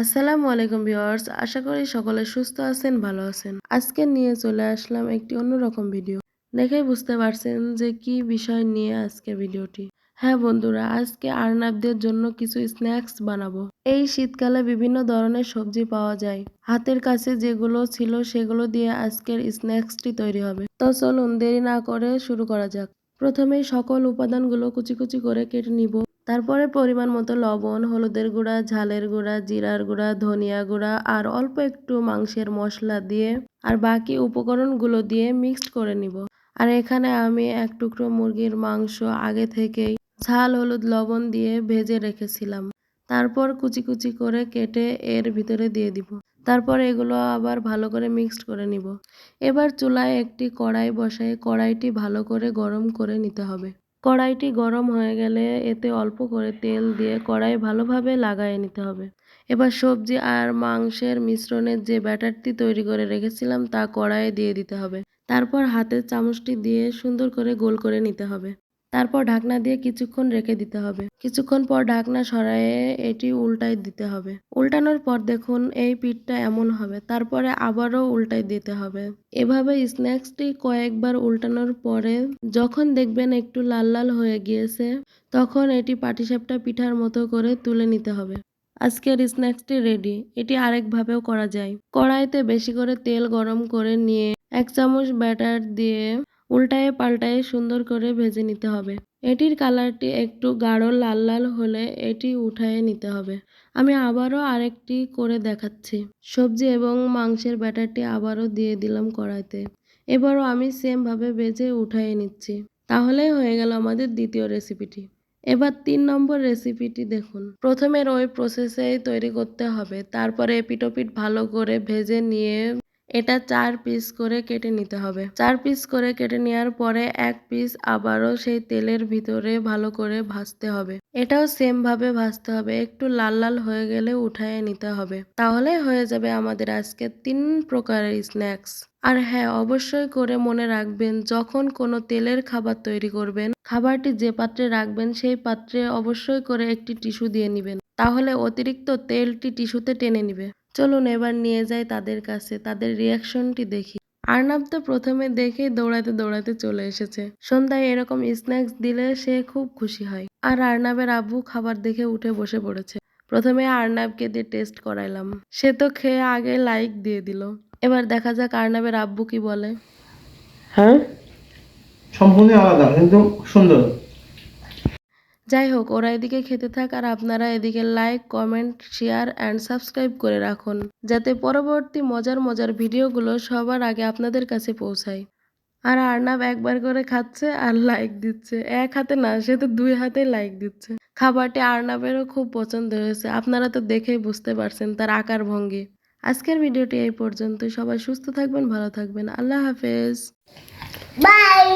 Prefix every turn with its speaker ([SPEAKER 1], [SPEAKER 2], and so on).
[SPEAKER 1] আসসালামু আলাইকুম ভিউয়ার্স, আশা করি সকলে সুস্থ আছেন, ভালো আছেন। আজকে নিয়ে চলে আসলাম একটি অন্যরকম ভিডিও। দেখেই বুঝতে পারছেন যে কি বিষয় নিয়ে আজকে ভিডিওটি। হ্যাঁ বন্ধুরা, আজকে আর্নাবদের জন্য কিছু স্ন্যাক্স বানাবো। এই শীতকালে বিভিন্ন ধরনের সবজি পাওয়া যায়। হাতের কাছে যেগুলো ছিল সেগুলো দিয়ে আজকের স্ন্যাক্সটি তৈরি হবে। তো চলুন দেরি না করে শুরু করা যাক। প্রথমেই সকল উপাদানগুলো কুচি কুচি করে কেটে নিব। তারপরে পরিমাণ মতো লবণ, হলুদের গুঁড়া, ঝালের গুঁড়া, জিরার গুঁড়া, ধনিয়া গুঁড়া আর অল্প একটু মাংসের মশলা দিয়ে আর বাকি উপকরণগুলো দিয়ে মিক্সড করে নিব। আর এখানে আমি এক টুকরো মুরগির মাংস আগে থেকেই ঝাল, হলুদ, লবণ দিয়ে ভেজে রেখেছিলাম। তারপর কুচি কুচি করে কেটে এর ভিতরে দিয়ে দিব। তারপর এগুলো আবার ভালো করে মিক্সড করে নিব। এবার চুলায় একটি কড়াই বসায় কড়াইটি ভালো করে গরম করে নিতে হবে। কড়াইটি গরম হয়ে গেলে এতে অল্প করে তেল দিয়ে কড়াই ভালোভাবে লাগায়ে নিতে হবে। এবার সবজি আর মাংসের মিশ্রণের যে ব্যাটারটি তৈরি করে রেখেছিলাম তা কড়াইয়ে দিয়ে দিতে হবে। তারপর হাতের চামচটি দিয়ে সুন্দর করে গোল করে নিতে হবে। তারপর ঢাকনা দিয়ে কিছুক্ষণ রেখে দিতে হবে। কিছুক্ষণ পর ঢাকনা সরায়ে এটি উল্টাই দিতে হবে। উল্টানোর পর দেখুন এই পিঠটা এমন হবে, তারপরে আবারও উল্টাই দিতে হবে। এভাবে স্ন্যাক্সটি কয়েকবার উল্টানোর পরে যখন দেখবেন একটু লাল লাল হয়ে গিয়েছে, তখন এটি পাটিসাপটা পিঠার মতো করে তুলে নিতে হবে। আজকের স্ন্যাক্সটি রেডি। এটি আরেকভাবেও করা যায়। কড়াইতে বেশি করে তেল গরম করে নিয়ে 1 চামচ ব্যাটার দিয়ে উল্টায়ে পাল্টায়ে সুন্দর করে ভেজে নিতে হবে। এটির কালারটি একটু গাঢ় লাল লাল হলে এটি উঠায়ে নিতে হবে। আমি আবারও আরেকটি করে দেখাচ্ছি। সবজি এবং মাংসের ব্যাটারটি আবারও দিয়ে দিলাম কড়াইতে। এবারও আমি সেম ভাবে ভেজে উঠায়ে নিচ্ছি। তাহলেই হয়ে গেল আমাদের দ্বিতীয় রেসিপিটি। এবার 3 নম্বর রেসিপিটি দেখুন। প্রথমের ওই প্রসেসেই তৈরি করতে হবে। তারপরে এপিঠ-ওপিঠ ভালো করে ভেজে নিয়ে এটা 4 পিস করে কেটে নিতে হবে। 4 পিস করে কেটে নেওয়ার পরে 1 পিস আবারও সেই তেলের ভিতরে ভালো করে ভাজতে হবে। এটাও সেম ভাবে ভাজতে হবে। একটু লাল লাল হয়ে গেলে উঠায়ে নিতে হবে। তাহলে হয়ে যাবে আমাদের আজকে 3 প্রকারের স্ন্যাক্স। আর হ্যাঁ, অবশ্যই করে মনে রাখবেন যখন কোনো তেলের খাবার তৈরি করবেন, খাবারটি যে পাত্রে রাখবেন সেই পাত্রে অবশ্যই করে একটি টিস্যু দিয়ে নিবেন। তাহলে অতিরিক্ত তেলটি টিস্যুতে টেনে নিবে। চলুন এবার নিয়ে যাই তাদের কাছে, তাদের রিয়াকশনটি দেখি। আর্নাব তো প্রথমে দেখেই দৌড়াতে দৌড়াতে চলে এসেছে। সন্ধ্যায় এরকম স্ন্যাক্স দিলে সে খুব খুশি হয়। আর আর্নাবের আব্বু খাবার দেখে উঠে বসে পড়েছে। প্রথমে আর্নাবকে দিয়ে টেস্ট করাইলাম। সে তো খেয়ে আগে লাইক দিয়ে দিল। এবার দেখা যাক আর্নাবের আব্বু কি বলে।
[SPEAKER 2] হ্যাঁ, সম্পূর্ণ আলাদা কিন্তু সুন্দর।
[SPEAKER 1] যাই হোক, ওরা এদিকে খেতে থাক আর আপনারা এদিকে like, comment, share and subscribe করে রাখুন, যাতে পরবর্তী মজার মজার ভিডিওগুলো সবার আগে আপনাদের কাছে পৌঁছায়। আর আর্নাব একবার করে খাচ্ছে আর লাইক দিচ্ছে। এক হাতে না, সে তো 2 হাতে লাইক দিচ্ছে। খাবারটি আর্নাবেরও খুব পছন্দ হয়েছে। আপনারা তো দেখেই বুঝতে পারছেন তার আকার ভঙ্গি। আজকের ভিডিওটি এই পর্যন্তই। সবাই সুস্থ থাকবেন, ভালো থাকবেন। আল্লাহ হাফেজ।
[SPEAKER 2] বাই।